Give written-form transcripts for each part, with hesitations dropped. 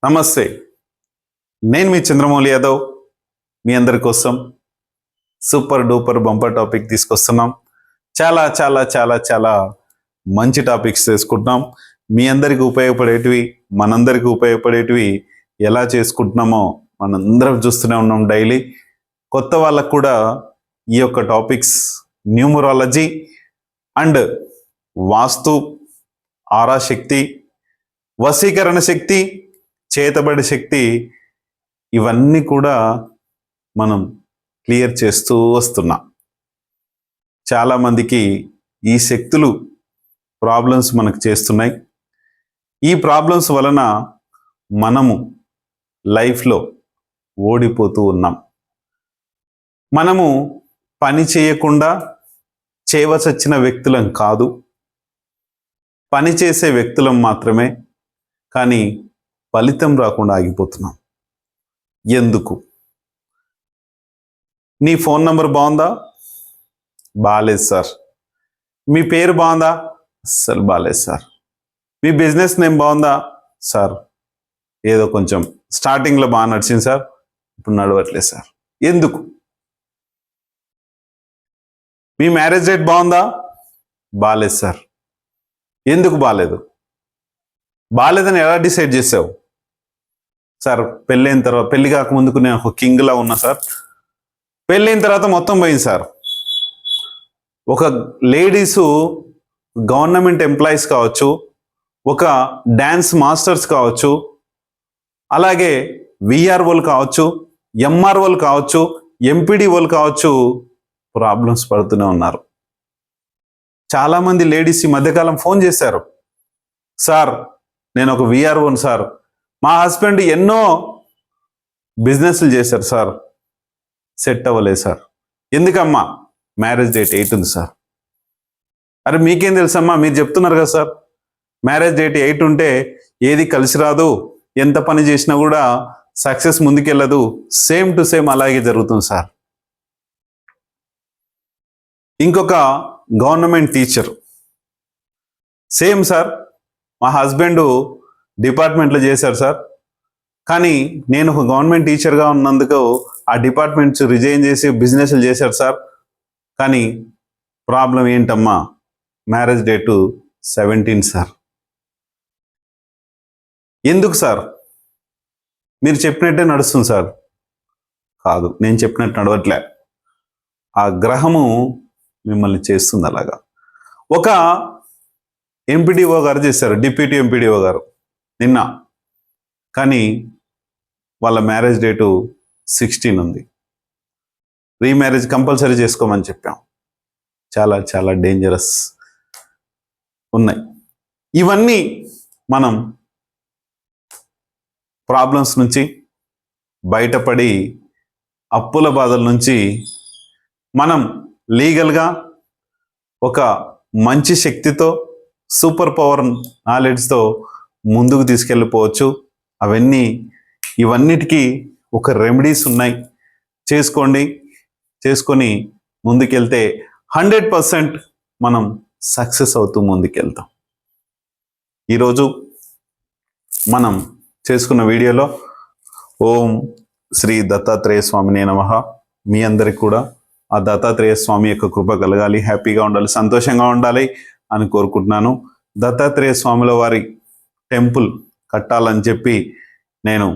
నమస్తే. నేను మీ చంద్రమౌళి యాదవ్. మీ అందరి కోసం సూపర్ డూపర్ బంపర్ టాపిక్ తీసుకొస్తున్నాం. చాలా చాలా చాలా చాలా మంచి టాపిక్స్ తీసుకుంటున్నాం. మీ అందరికి ఉపయోగపడేటివి, మనందరికి ఉపయోగపడేటివి ఎలా చేసుకుంటున్నామో మనందరం చూస్తూనే ఉన్నాం డైలీ. కొత్త వాళ్ళకు కూడా ఈ యొక్క టాపిక్స్ న్యూమరాలజీ అండ్ వాస్తు, ఆరా శక్తి, వశీకరణ శక్తి, చేతబడి శక్తి, ఇవన్నీ కూడా మనం క్లియర్ చేస్తూ వస్తున్నాం. చాలామందికి ఈ శక్తులు ప్రాబ్లమ్స్ మనకు చేస్తున్నాయి. ఈ ప్రాబ్లమ్స్ వలన మనము లైఫ్లో ఓడిపోతూ ఉన్నాం. మనము పని చేయకుండా చేయవలసిన వ్యక్తులం కాదు, పని చేసే వ్యక్తులం మాత్రమే. కానీ ఫలితం రాకుండా ఆగిపోతున్నాం. ఎందుకు? నీ ఫోన్ నంబర్ బాగుందా? బాగాలేదు సార్. మీ పేరు బాగుందా? అస్సలు బాగాలేదు సార్. మీ బిజినెస్ నేమ్ బాగుందా? సార్ ఏదో కొంచెం స్టార్టింగ్లో బాగా నడిచింది సార్, ఇప్పుడు నడవట్లేదు సార్. ఎందుకు? మీ మ్యారేజ్ డేట్ బాగుందా? బాగాలేదు సార్. ఎందుకు బాగాలేదు? బాగాలేదని ఎలా డిసైడ్ చేసావు? సార్ పెళ్ళైన తర్వాత, పెళ్లి కాకముందుకు నేను ఒక కింగ్లా ఉన్నా సార్, పెళ్ళైన తర్వాత మొత్తం పోయింది సార్. ఒక లేడీసు గవర్నమెంట్ ఎంప్లాయీస్ కావచ్చు, ఒక డ్యాన్స్ మాస్టర్స్ కావచ్చు, అలాగే విఆర్ఓలు కావచ్చు, ఎంఆర్ఓలు కావచ్చు, ఎంపీడీఓలు కావచ్చు, ప్రాబ్లమ్స్ పడుతూనే ఉన్నారు. చాలామంది లేడీస్ ఈ మధ్యకాలం ఫోన్ చేశారు, సార్ నేను ఒక విఆర్ఓను సార్, మా హస్బెండ్ ఎన్నో బిజినెస్లు చేశారు సార్, సెట్ అవ్వలేదు సార్. ఎందుకమ్మా? మ్యారేజ్ డేట్ 8 ఉంది సార్. అరే మీకేం తెలుసమ్మా, మీరు చెప్తున్నారు కదా సార్, మ్యారేజ్ డేట్ 8 ఉంటే ఏది కలిసి రాదు, ఎంత పని చేసినా కూడా సక్సెస్ ముందుకెళ్ళదు. సేమ్ టు సేమ్ అలాగే జరుగుతుంది సార్. ఇంకొక గవర్నమెంట్ టీచర్, సేమ్ సార్, మా హస్బెండ్ డిపార్ట్మెంట్లో చేశారు సార్, కానీ నేను ఒక గవర్నమెంట్ టీచర్గా ఉన్నందుకు ఆ డిపార్ట్మెంట్స్ రిజైన్ చేసి బిజినెస్లు చేశారు సార్. కానీ ప్రాబ్లం ఏంటమ్మా? Marriage date 17 sir. ఎందుకు సార్? మీరు చెప్పినట్టే నడుస్తుంది సార్. కాదు, నేను చెప్పినట్టు నడవట్లే. ఆ గ్రహము మిమ్మల్ని చేస్తుంది అలాగా. ఒక ఎంపీడీఓ గారు చేశారు, డిప్యూటీ ఎంపీడీఓ గారు నిన్న, కానీ వాళ్ళ మ్యారేజ్ డేటు 16 ఉంది. రీమ్యారేజ్ కంపల్సరీ చేసుకోమని చెప్పాం. చాలా చాలా డేంజరస్ ఉన్నాయి. ఇవన్నీ మనం ప్రాబ్లమ్స్ నుంచి బయటపడి, అప్పుల బాధల నుంచి మనం లీగల్గా ఒక మంచి శక్తితో, సూపర్ పవర్ నాలెడ్జ్తో ముందుకు తీసుకెళ్ళిపోవచ్చు. ఇవన్నిటికీ ఒక రెమెడీస్ ఉన్నాయి, చేసుకొని ముందుకెళ్తే 100% మనం సక్సెస్ అవుతూ ముందుకెళ్తాం. ఈరోజు మనం చేసుకున్న వీడియోలో ఓం శ్రీ దత్తాత్రేయ స్వామినే నమః. మీ అందరికి కూడా ఆ దత్తాత్రేయ స్వామి యొక్క కృప కలగాలి, హ్యాపీగా ఉండాలి, సంతోషంగా ఉండాలి అని కోరుకుంటున్నాను. దత్తాత్రేయ స్వాముల వారి టెంపుల్ కట్టాలని చెప్పి నేను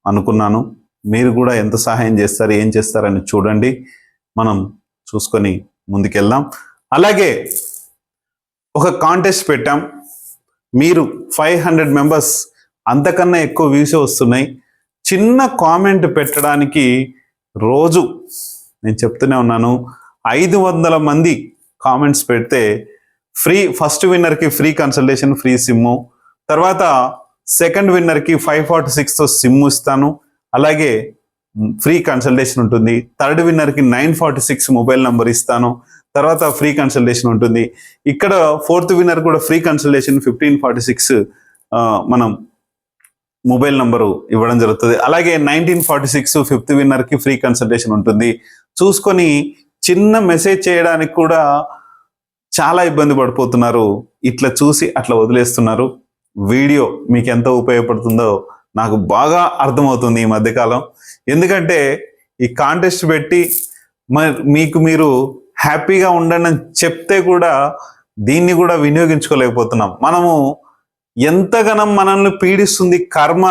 అనుకున్నాను. మీరు కూడా ఎంత సహాయం చేస్తారు, ఏం చేస్తారని చూడండి, మనం చూసుకొని ముందుకెళ్దాం. అలాగే ఒక కాంటెస్ట్ పెట్టాం. మీరు 500 మెంబర్స్, అంతకన్నా ఎక్కువ వ్యూస్ వస్తున్నాయి. చిన్న కామెంట్ పెట్టడానికి రోజు నేను చెప్తూనే ఉన్నాను, 500 మంది కామెంట్స్ పెడితే ఫ్రీ, ఫస్ట్ విన్నర్కి ఫ్రీ కన్సల్టేషన్, ఫ్రీ సిమ్ము, తర్వాత సెకండ్ విన్నర్కి 546తో సిమ్ ఇస్తాను, అలాగే ఫ్రీ కన్సల్టేషన్ ఉంటుంది. థర్డ్ విన్నర్కి 946 మొబైల్ నంబర్ ఇస్తాను, తర్వాత ఫ్రీ కన్సల్టేషన్ ఉంటుంది. ఇక్కడ ఫోర్త్ విన్నర్ కూడా ఫ్రీ కన్సల్టేషన్ 1546 మనం మొబైల్ నంబరు ఇవ్వడం జరుగుతుంది. అలాగే 1946 ఫిఫ్త్ విన్నర్కి ఫ్రీ కన్సల్టేషన్ ఉంటుంది. చూసుకొని చిన్న మెసేజ్ చేయడానికి కూడా చాలా ఇబ్బంది పడిపోతున్నారు. ఇట్లా చూసి అట్లా వదిలేస్తున్నారు. వీడియో మీకు ఎంత ఉపయోగపడుతుందో నాకు బాగా అర్థమవుతుంది ఈ మధ్యకాలం. ఎందుకంటే ఈ కాంటెస్ట్ పెట్టి మీకు మీరు హ్యాపీగా ఉండండి అని చెప్తే కూడా దీన్ని కూడా వినియోగించుకోలేకపోతున్నాం. మనము ఎంతగానం మనల్ని పీడిస్తుంది కర్మ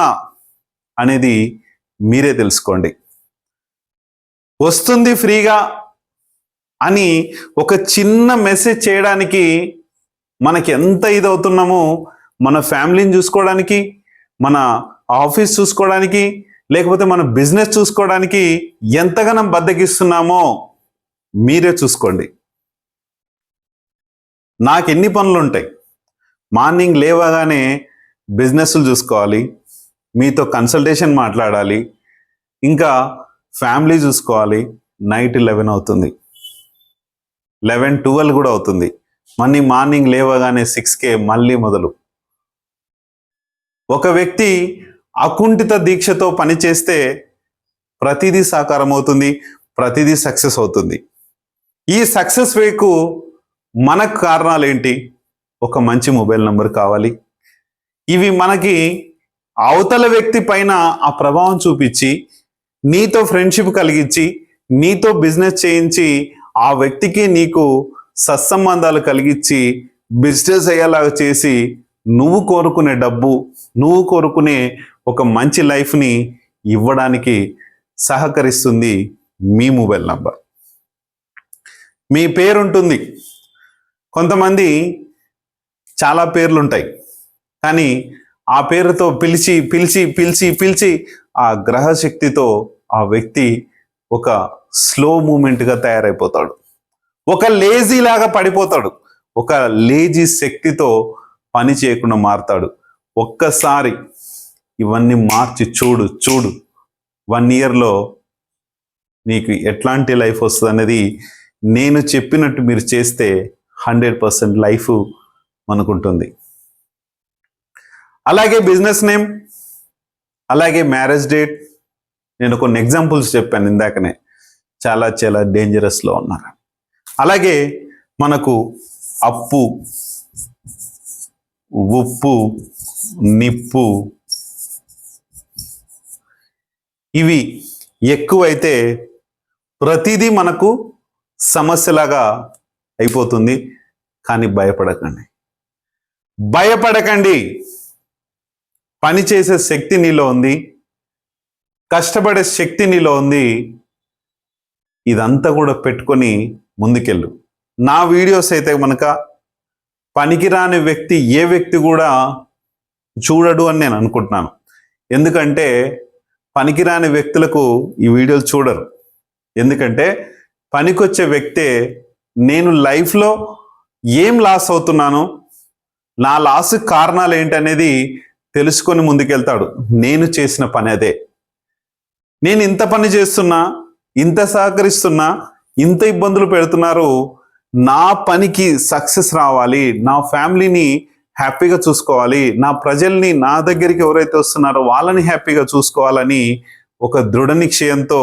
అనేది మీరే తెలుసుకోండి. వస్తుంది ఫ్రీగా అని ఒక చిన్న మెసేజ్ చేయడానికి మనకి ఎంత ఇదవుతున్నామో, మన ఫ్యామిలీని చూసుకోవడానికి, మన ఆఫీస్ చూసుకోవడానికి, లేకపోతే మన బిజినెస్ చూసుకోవడానికి ఎంతగానం బద్దకిస్తున్నామో మీరే చూసుకోండి. నాకు ఎన్ని పనులు ఉంటాయి. మార్నింగ్ లేవగానే బిజినెస్లు చూసుకోవాలి, మీతో కన్సల్టేషన్ మాట్లాడాలి, ఇంకా ఫ్యామిలీ చూసుకోవాలి. నైట్ 11 అవుతుంది, 11-12 కూడా అవుతుంది. మళ్ళీ మార్నింగ్ లేవగానే 6కే మళ్ళీ మొదలు. ఒక వ్యక్తి అకుంఠిత దీక్షతో పనిచేస్తే ప్రతిదీ సాకారం అవుతుంది, ప్రతిదీ సక్సెస్ అవుతుంది. ఈ సక్సెస్ వేకు మనకు కారణాలు ఏంటి? ఒక మంచి మొబైల్ నంబర్ కావాలి. ఇవి మనకి అవతల వ్యక్తి పైన ఆ ప్రభావం చూపించి, నీతో ఫ్రెండ్షిప్ కలిగించి, నీతో బిజినెస్ చేయించి, ఆ వ్యక్తికి నీకు సత్సంబంధాలు కలిగించి, బిజినెస్ అయ్యేలాగా చేసి, నువ్వు కోరుకునే డబ్బు, నువ్వు కోరుకునే ఒక మంచి లైఫ్ని ఇవ్వడానికి సహకరిస్తుంది మీ మొబైల్ నంబర్. మీ పేరు ఉంటుంది. కొంతమంది చాలా పేర్లు ఉంటాయి, కానీ ఆ పేరుతో పిలిచి పిలిచి పిలిచి పిలిచి ఆ గ్రహశక్తితో ఆ వ్యక్తి ఒక స్లో మూమెంట్గా తయారైపోతాడు, ఒక లేజీ లాగా పడిపోతాడు, ఒక లేజీ శక్తితో పని చేయకుండా మారుతాడు. ఒక్కసారి ఇవన్నీ మార్చి చూడు 1 ఇయర్లో నీకు ఎట్లాంటి లైఫ్ వస్తుంది అనేది నేను చెప్పినట్టు మీరు చేస్తే 100% లైఫ్ మనకుంటుంది. అలాగే బిజినెస్ నేమ్, అలాగే మ్యారేజ్ డేట్. నేను కొన్ని ఎగ్జాంపుల్స్ చెప్పాను ఇందాకనే, చాలా చాలా డేంజరస్లో ఉన్నారు. అలాగే మనకు అప్పు, ఉప్పు, నిప్పు ఇవి ఎక్కువైతే ప్రతిదీ మనకు సమస్యలాగా అయిపోతుంది. కానీ భయపడకండి. పని చేసే శక్తి నీలో ఉంది, కష్టపడే శక్తి నీలో ఉంది. ఇదంతా కూడా పెట్టుకొని ముందుకెళ్ళు. నా వీడియోస్ అయితే మనక పనికిరాని వ్యక్తి ఏ వ్యక్తి కూడా చూడడు అని నేను అనుకుంటున్నాను. ఎందుకంటే పనికిరాని వ్యక్తులకు ఈ వీడియోలు చూడరు. ఎందుకంటే పనికొచ్చే వ్యక్తే నేను లైఫ్లో ఏం లాస్ అవుతున్నాను, నా లాస్ కారణాలు ఏంటనేది తెలుసుకొని ముందుకెళ్తాడు. నేను చేసిన పని అదే. నేను ఇంత పని చేస్తున్నా, ఇంత సహకరిస్తున్నా, ఇంత ఇబ్బందులు పెడుతున్నారు, నా పనికి సక్సెస్ రావాలి, నా ఫ్యామిలీని హ్యాపీగా చూసుకోవాలి, నా ప్రజల్ని నా దగ్గరికి ఎవరైతే వస్తున్నారో వాళ్ళని హ్యాపీగా చూసుకోవాలని ఒక దృఢ నిశ్చయంతో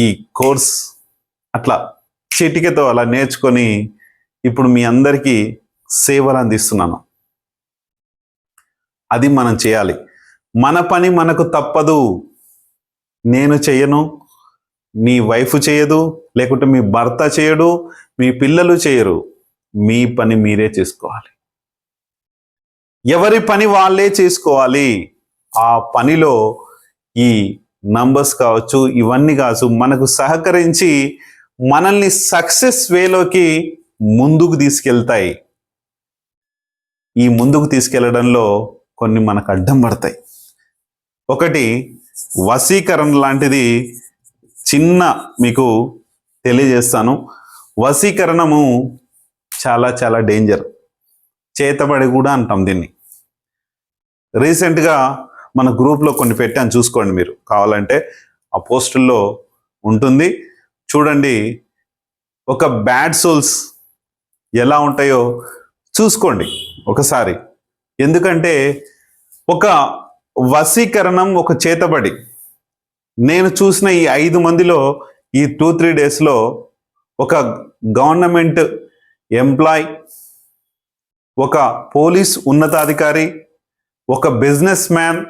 ఈ కోర్స్ అట్లా చిటికెతో అలా నేర్చుకొని ఇప్పుడు మీ అందరికీ సేవలు అందిస్తున్నాను. అది మనం చేయాలి. మన పని మనకు తప్పదు. నేను చేయను, మీ వైఫ్ చేయదు, లేకుంటే మీ భర్త చేయడు, మీ పిల్లలు చేయరు. మీ పని మీరే చేసుకోవాలి. ఎవరి పని వాళ్ళే చేసుకోవాలి. ఆ పనిలో ఈ నంబర్స్ కావచ్చు, ఇవన్నీ కావచ్చు, మనకు సహకరించి మనల్ని సక్సెస్ వేలోకి ముందుకు తీసుకెళ్తాయి. ఈ ముందుకు తీసుకెళ్లడంలో కొన్ని మనకు అడ్డం పడతాయి. ఒకటి వశీకరణ లాంటిది చిన్న మీకు తెలియజేస్తాను. వశీకరణము చాలా చాలా డేంజర్. చేతబడి కూడా అంటాం దీన్ని. రీసెంట్గా మన గ్రూప్లో కొన్ని పెట్టాను, చూసుకోండి. మీరు కావాలంటే ఆ పోస్టుల్లో ఉంటుంది, చూడండి. ఒక బ్యాడ్ సోల్స్ ఎలా ఉంటాయో చూసుకోండి ఒకసారి. ఎందుకంటే ఒక వశీకరణం, ఒక చేతబడి. నేను చూసిన ఈ 5 మందిలో ఈ 2-3 డేస్లో ఒక గవర్నమెంట్ ఎంప్లాయ్, ఒక పోలీస్ ఉన్నతాధికారి, ఒక బిజినెస్ మ్యాన్,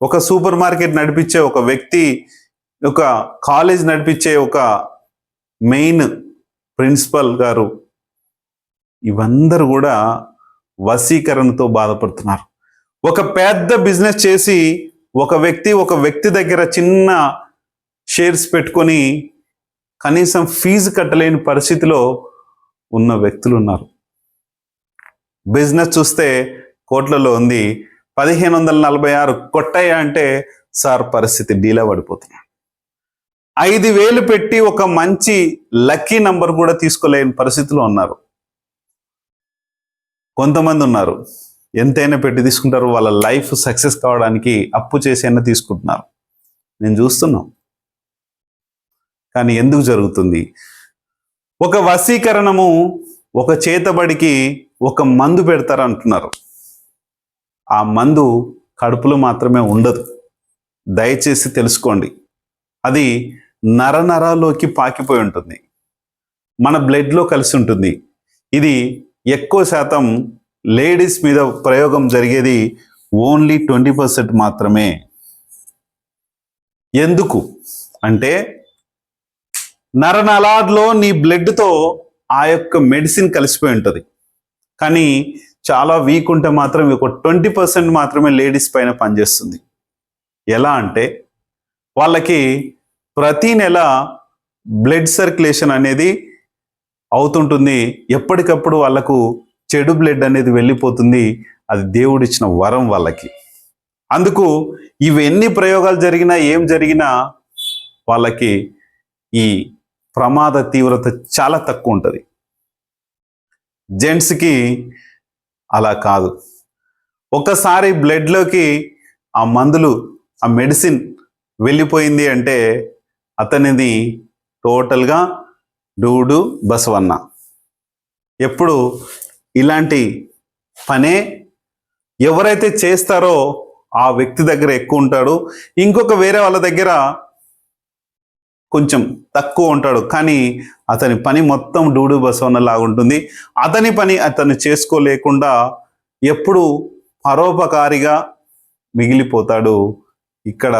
ఒక సూపర్ మార్కెట్ నడిపించే ఒక వ్యక్తి, ఒక కాలేజ్ నడిపించే ఒక మెయిన్ ప్రిన్సిపల్ గారు, ఇవందరూ కూడా వశీకరణతో బాధపడుతున్నారు. ఒక పెద్ద బిజినెస్ చేసి ఒక వ్యక్తి దగ్గర చిన్న షేర్స్ పెట్టుకొని కనీసం ఫీజు కట్టలేని పరిస్థితిలో ఉన్న వ్యక్తులు ఉన్నారు. బిజినెస్ చూస్తే కోట్లలో ఉంది, 1546 కొట్టయ్యా అంటే సార్ పరిస్థితి డీలా పడిపోతున్నాడు. 5,000 పెట్టి ఒక మంచి లక్కీ నంబర్ కూడా తీసుకోలేని పరిస్థితిలో ఉన్నారు. కొంతమంది ఉన్నారు ఎంతైనా పెట్టి తీసుకుంటారు, వాళ్ళ లైఫ్ సక్సెస్ కావడానికి అప్పు చేసైనా తీసుకుంటున్నారు. నేను చూస్తున్నాం. కానీ ఎందుకు జరుగుతుంది? ఒక వశీకరణము, ఒక చేతబడికి ఒక మందు పెడతారు అంటున్నారు. ఆ మందు కడుపులో మాత్రమే ఉండదు. దయచేసి తెలుసుకోండి. అది నరనరాల్లోకి పాకిపోయి ఉంటుంది, మన బ్లడ్లో కలిసి ఉంటుంది. ఇది ఎక్కువ శాతం లేడీస్ మీద ప్రయోగం జరిగేది ఓన్లీ 20% మాత్రమే. ఎందుకు అంటే నరనరాల్లో నీ బ్లడ్తో ఆ యొక్క మెడిసిన్ కలిసిపోయి ఉంటుంది. కానీ చాలా వీక్ ఉంటే మాత్రం ఒక 20% మాత్రమే లేడీస్ పైన పనిచేస్తుంది. ఎలా అంటే వాళ్ళకి ప్రతి నెల బ్లడ్ సర్క్యులేషన్ అనేది అవుతుంటుంది. ఎప్పటికప్పుడు వాళ్ళకు చెడు బ్లడ్ అనేది వెళ్ళిపోతుంది. అది దేవుడిచ్చిన వరం వాళ్ళకి. అందుకు ఇవి ఎన్ని ప్రయోగాలు జరిగినా ఏం జరిగినా వాళ్ళకి ఈ ప్రమాద తీవ్రత చాలా తక్కువ ఉంటుంది. జెంట్స్కి అలా కాదు. ఒకసారి బ్లడ్లోకి ఆ మందులు, ఆ మెడిసిన్ వెళ్ళిపోయింది అంటే అతనిది టోటల్గా డూడు బసవన్న. ఎప్పుడు ఇలాంటి పనే ఎవరైతే చేస్తారో ఆ వ్యక్తి దగ్గర ఎక్కువ ఉంటాడు. ఇంకొక వేరే వాళ్ళ దగ్గర కొంచెం తక్కువ ఉంటాడు. కానీ అతని పని మొత్తం డూడు బసవన్న లాగుంటుంది. అతని పని అతను చేసుకోలేకుండా ఎప్పుడు పరోపకారిగా మిగిలిపోతాడు. ఇక్కడ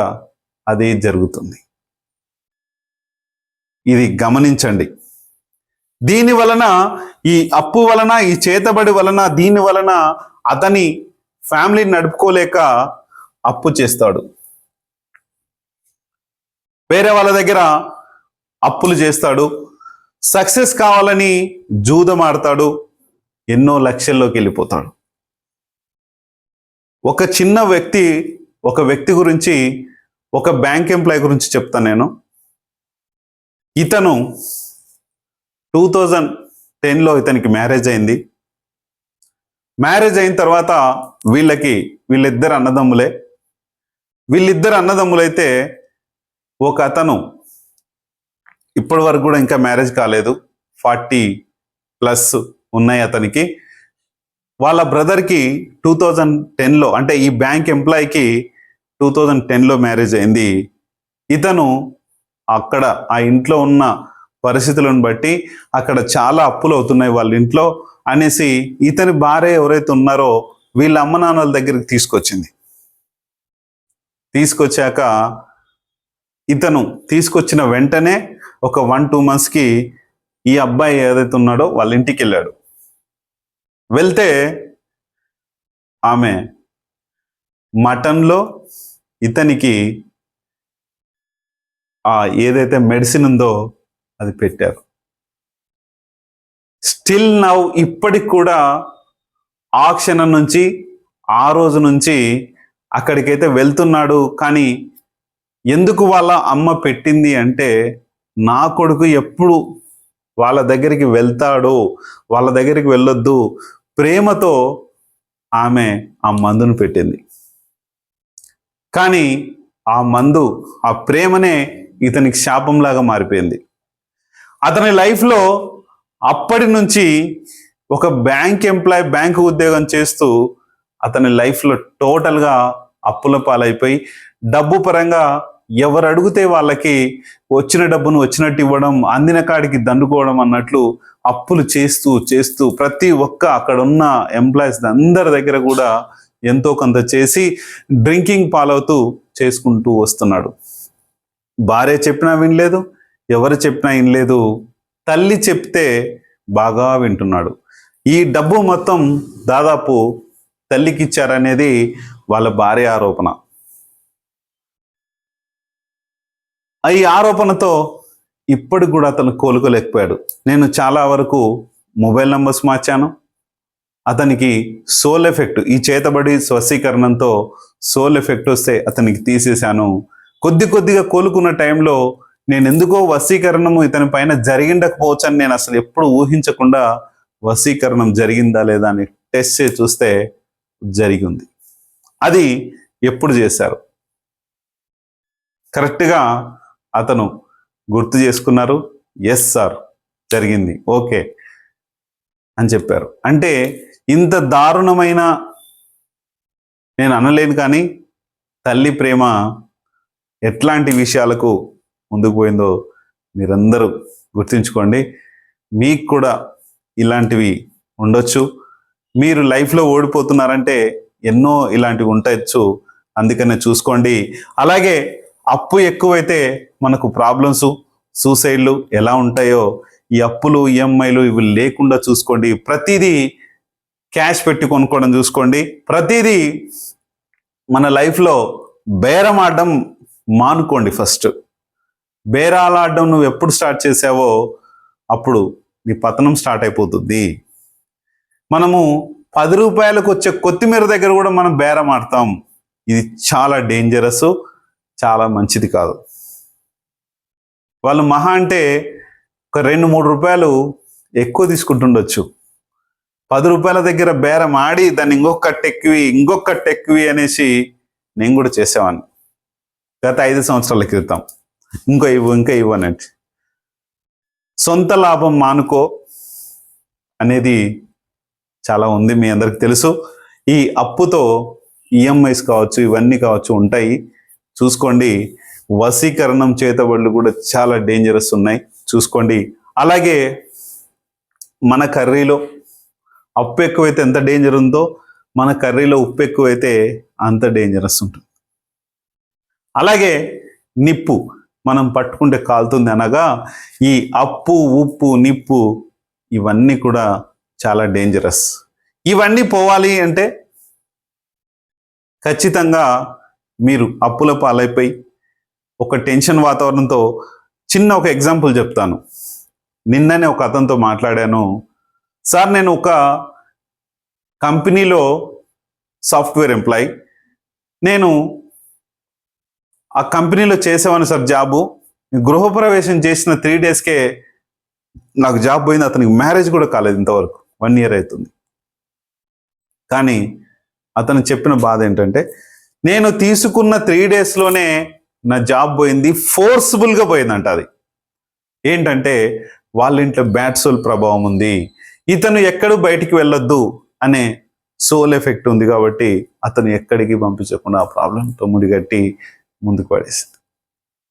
అదే జరుగుతుంది. ఇది గమనించండి. దీని వలన, ఈ అప్పు వలన, ఈ చేతబడి వలన, దీని వలన అతని ఫ్యామిలీని నడుపుకోలేక అప్పు చేస్తాడు. వేరే వాళ్ళ దగ్గర అప్పులు చేస్తాడు. సక్సెస్ కావాలని జూదం ఆడతాడు. ఎన్నో లక్షల్లోకి వెళ్ళిపోతాడు. ఒక చిన్న వ్యక్తి, ఒక వ్యక్తి గురించి, ఒక బ్యాంక్ ఎంప్లాయీ గురించి చెప్తాను నేను. ఇతను 2010లో ఇతనికి మ్యారేజ్ అయింది. మ్యారేజ్ అయిన తర్వాత వీళ్ళిద్దరు అన్నదమ్ములైతే ఒక అతను ఇప్పటి వరకు కూడా ఇంకా మ్యారేజ్ కాలేదు, 40+ ఉన్నాయి అతనికి. వాళ్ళ బ్రదర్కి 2010లో, అంటే ఈ బ్యాంక్ ఎంప్లాయీకి 2010లో మ్యారేజ్ అయింది. ఇతను అక్కడ ఆ ఇంట్లో ఉన్న పరిస్థితులను బట్టి అక్కడ చాలా అప్పులు అవుతున్నాయి వాళ్ళ ఇంట్లో అనేసి ఇతని భార్య ఎవరైతే ఉన్నారో వీళ్ళ అమ్మ నాన్నల దగ్గరికి తీసుకొచ్చాక ఇతను తీసుకొచ్చిన వెంటనే ఒక 1-2 monthsకి ఈ అబ్బాయి ఏదైతే ఉన్నాడో వాళ్ళ ఇంటికి వెళ్ళాడు. వెళ్తే ఆమె మటన్లో ఇతనికి ఏదైతే మెడిసిన్ ఉందో అది పెట్టారు. స్టిల్ నౌ ఇప్పటికి కూడా ఆ క్షణం నుంచి, ఆ రోజు నుంచి అక్కడికైతే వెళ్తున్నాడు. కానీ ఎందుకు వాళ్ళ అమ్మ పెట్టింది అంటే, నా కొడుకు ఎప్పుడు వాళ్ళ దగ్గరికి వెళ్తాడో, వాళ్ళ దగ్గరికి వెళ్ళొద్దు, ప్రేమతో ఆమె ఆ మందును పెట్టింది. కానీ ఆ మందు, ఆ ప్రేమనే ఇతనికి శాపంలాగా మారిపోయింది. అతని లైఫ్లో అప్పటి నుంచి ఒక బ్యాంక్ ఎంప్లాయ్, బ్యాంకు ఉద్యోగం చేస్తూ అతని లైఫ్లో టోటల్గా అప్పుల పాలైపోయి, డబ్బు పరంగా ఎవరు అడిగితే వాళ్ళకి వచ్చిన డబ్బును వచ్చినట్టు ఇవ్వడం, అందిన కాడికి దండుకోవడం అన్నట్లు అప్పులు చేస్తూ ప్రతి ఒక్క అక్కడ ఉన్న ఎంప్లాయీస్ అందరి దగ్గర కూడా ఎంతో కొంత చేసి డ్రింకింగ్ పాలవుతూ చేసుకుంటూ వస్తున్నాడు. భార్య చెప్పినా వినలేదు, ఎవరు చెప్పినా వినలేదు. తల్లి చెప్తే బాగా వింటున్నాడు. ఈ డబ్బు మొత్తం దాదాపు తల్లికి ఇచ్చారనేది వాళ్ళ భార్య ఆరోపణ. ఈ ఆరోపణతో ఇప్పటికి కూడా అతను కోలుకోలేకపోయాడు. నేను చాలా వరకు మొబైల్ నంబర్స్ మార్చాను. అతనికి సోల్ ఎఫెక్ట్, ఈ చేతబడి స్వశీకరణంతో సోల్ ఎఫెక్ట్ వస్తే అతనికి తీసేశాను. కొద్దిగా కోలుకున్న టైంలో నేను ఎందుకో వశీకరణము ఇతని పైన జరిగిండకపోవచ్చు అని నేను అసలు ఎప్పుడు ఊహించకుండా వశీకరణం జరిగిందా లేదా అని టెస్ట్ చేసి చూస్తే జరిగింది. అది ఎప్పుడు చేశారు? కరెక్ట్గా అతను గుర్తు చేసుకున్నారు. ఎస్ సార్, జరిగింది, ఓకే అని చెప్పారు. అంటే ఇంత దారుణమైన, నేను అనలేను కానీ తల్లి ప్రేమ ఎట్లాంటి విషయాలకు ముందుకు పోయిందో మీరందరూ గుర్తుంచుకోండి. మీకు కూడా ఇలాంటివి ఉండొచ్చు. మీరు లైఫ్లో ఓడిపోతున్నారంటే ఎన్నో ఇలాంటివి ఉండొచ్చు. అందుకనే చూసుకోండి. అలాగే అప్పు ఎక్కువైతే మనకు ప్రాబ్లమ్స్, సూసైడ్లు ఎలా ఉంటాయో ఈ అప్పులు, ఈఎంఐలు ఇవి లేకుండా చూసుకోండి. ప్రతిదీ క్యాష్ పెట్టి కొనుక్కోవడం చూసుకోండి. ప్రతిదీ మన లైఫ్లో బేరం ఆడడం మానుకోండి. ఫస్ట్ బేరాలాడడం నువ్వు ఎప్పుడు స్టార్ట్ చేసావో అప్పుడు నీ పతనం స్టార్ట్ అయిపోతుంది. మనము 10 రూపాయలకు వచ్చే కొత్తిమీర దగ్గర కూడా మనం బేరం ఆడతాం. ఇది చాలా డేంజరస్, చాలా మంచిది కాదు. వాళ్ళు మహా అంటే ఒక 2-3 రూపాయలు ఎక్కువ తీసుకుంటుండొచ్చు. 10 రూపాయల దగ్గర బేరం ఆడి దాన్ని ఇంకొక టెక్వి అనేసి నేను కూడా చేసేవాడిని గత 5 సంవత్సరాల క్రితం. ఇంకా ఇవ్వు అన్నట్టు. సొంత లాభం మానుకో అనేది చాలా ఉంది, మీ అందరికి తెలుసు. ఈ అప్పుతో ఈఎంఐస్ కావచ్చు, ఇవన్నీ కావచ్చు ఉంటాయి, చూసుకోండి. వశీకరణం, చేతబడులు కూడా చాలా డేంజరస్ ఉన్నాయి, చూసుకోండి. అలాగే మన కర్రీలో అప్పు ఎక్కువైతే ఎంత డేంజర్ ఉందో మన కర్రీలో ఉప్పు ఎక్కువైతే అంత డేంజరస్ ఉంటుంది. అలాగే నిప్పు మనం పట్టుకుంటే కాలుతుంది అనగా ఈ అప్పు, ఉప్పు, నిప్పు ఇవన్నీ కూడా చాలా డేంజరస్. ఇవన్నీ పోవాలి అంటే ఖచ్చితంగా మీరు అప్పుల పాలైపోయి ఒక టెన్షన్ వాతావరణంతో, చిన్న ఒక ఎగ్జాంపుల్ చెప్తాను. నిన్ననే ఒక అతనితో మాట్లాడాను. సార్, నేను ఒక కంపెనీలో సాఫ్ట్వేర్ ఎంప్లాయీ, నేను ఆ కంపెనీలో చేసేవాను సార్ జాబు. గృహప్రవేశం చేసిన 3 డేస్కే నాకు జాబ్ పోయింది. అతనికి మ్యారేజ్ కూడా కాలేదు ఇంతవరకు, 1 ఇయర్ అవుతుంది. కానీ అతను చెప్పిన బాధ ఏంటంటే, నేను తీసుకున్న 3 డేస్లోనే నా జాబ్ పోయింది, ఫోర్స్ఫుల్గా పోయిందంట. అది ఏంటంటే వాళ్ళ ఇంట్లో బ్యాడ్ సోల్ ప్రభావం ఉంది, ఇతను ఎక్కడూ బయటికి వెళ్ళొద్దు అనే సోల్ ఎఫెక్ట్ ఉంది. కాబట్టి అతను ఎక్కడికి పంపించకుండా ఆ ప్రాబ్లంతో ముడిగట్టి ముందుకు పడేసింది.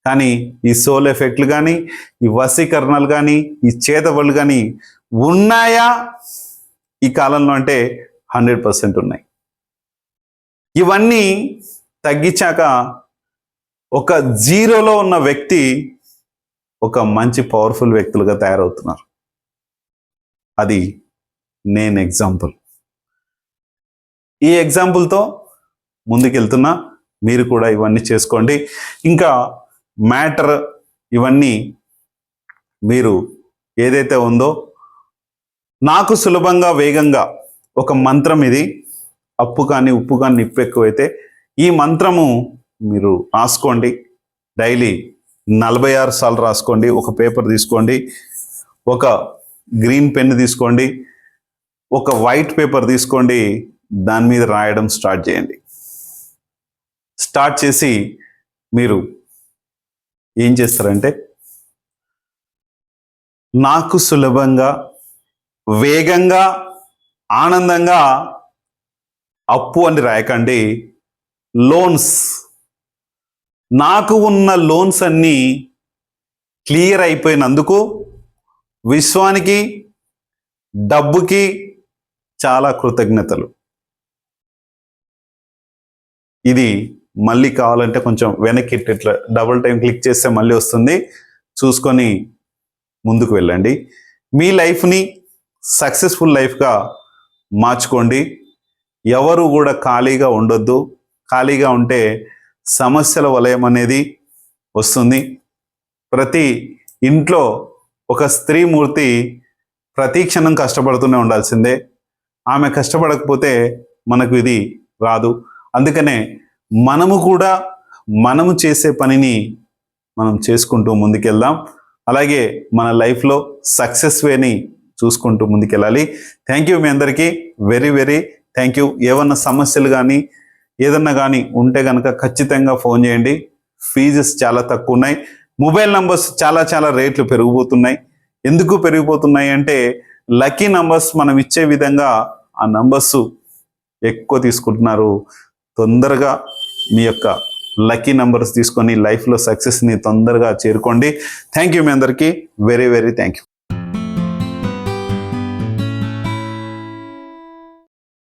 కానీ ఈ సోల్ ఎఫెక్ట్లు కానీ, ఈ వశీకరణలు కానీ, ఈ చేతబడులు కానీ ఉన్నాయా ఈ కాలంలో అంటే 100% ఉన్నాయి. ఇవన్నీ తగ్గించాక ఒక జీరోలో ఉన్న వ్యక్తి ఒక మంచి పవర్ఫుల్ వ్యక్తులుగా తయారవుతున్నారు. అది నేను ఎగ్జాంపుల్. ఈ ఎగ్జాంపుల్తో ముందుకెళ్తున్నా. మీరు కూడా ఇవన్నీ చేసుకోండి. ఇంకా మ్యాటర్ ఇవన్నీ మీరు ఏదైతే ఉందో, నాకు సులభంగా, వేగంగా ఒక మంత్రం ఇది. అప్పు కానీ, ఉప్పు కానీ, నిప్పు ఎక్కువైతే ఈ మంత్రము మీరు రాసుకోండి. డైలీ 46 సార్లు రాసుకోండి. ఒక పేపర్ తీసుకోండి, ఒక గ్రీన్ పెన్ తీసుకోండి, ఒక వైట్ పేపర్ తీసుకోండి, దాని మీద రాయడం స్టార్ట్ చేయండి. స్టార్ట్ చేసి మీరు ఏం చేస్తారంటే, నాకు సులభంగా, వేగంగా, ఆనందంగా అప్పు అని రాయకండి. లోన్స్, నాకు ఉన్న లోన్స్ అన్నీ క్లియర్ అయిపోయినందుకు విశ్వానికి, డబ్బుకి చాలా కృతజ్ఞతలు. ఇది మళ్ళీ కావాలంటే కొంచెం వెనక్కి ఇట్లా డబుల్ టైం క్లిక్ చేస్తే మళ్ళీ వస్తుంది, చూసుకొని ముందుకు వెళ్ళండి. మీ లైఫ్ని సక్సెస్ఫుల్ లైఫ్గా మార్చుకోండి. ఎవరు కూడా ఖాళీగా ఉండొద్దు. ఖాళీగా ఉంటే సమస్యల వలయం అనేది వస్తుంది. ప్రతి ఇంట్లో ఒక స్త్రీమూర్తి ప్రతి క్షణం కష్టపడుతూనే ఉండాల్సిందే. ఆమె కష్టపడకపోతే మనకు ఇది రాదు. అందుకనే మనము చేసే పనిని మనం చేసుకుంటూ ముందుకెళ్దాం. అలాగే మన లైఫ్లో సక్సెస్ వేని చూసుకుంటూ ముందుకెళ్ళాలి. థ్యాంక్ యూ మీ అందరికీ, వెరీ వెరీ థ్యాంక్ యూ. ఏమన్నా సమస్యలు కానీ ఏదన్నా కానీ ఉంటే కనుక ఖచ్చితంగా ఫోన్ చేయండి. ఫీజెస్ చాలా తక్కువ ఉన్నాయి. మొబైల్ నంబర్స్ చాలా రేట్లు పెరిగిపోతున్నాయి. ఎందుకు పెరిగిపోతున్నాయి అంటే లక్కీ నంబర్స్ మనం ఇచ్చే విధంగా ఆ నంబర్స్ ఎక్కువ తీసుకుంటున్నారు. తొందరగా మీ యొక్క లక్కీ నంబర్స్ తీసుకొని లైఫ్లో సక్సెస్ని తొందరగా చేరుకోండి. థ్యాంక్ యూ మీ అందరికీ, వెరీ వెరీ థ్యాంక్ యూ.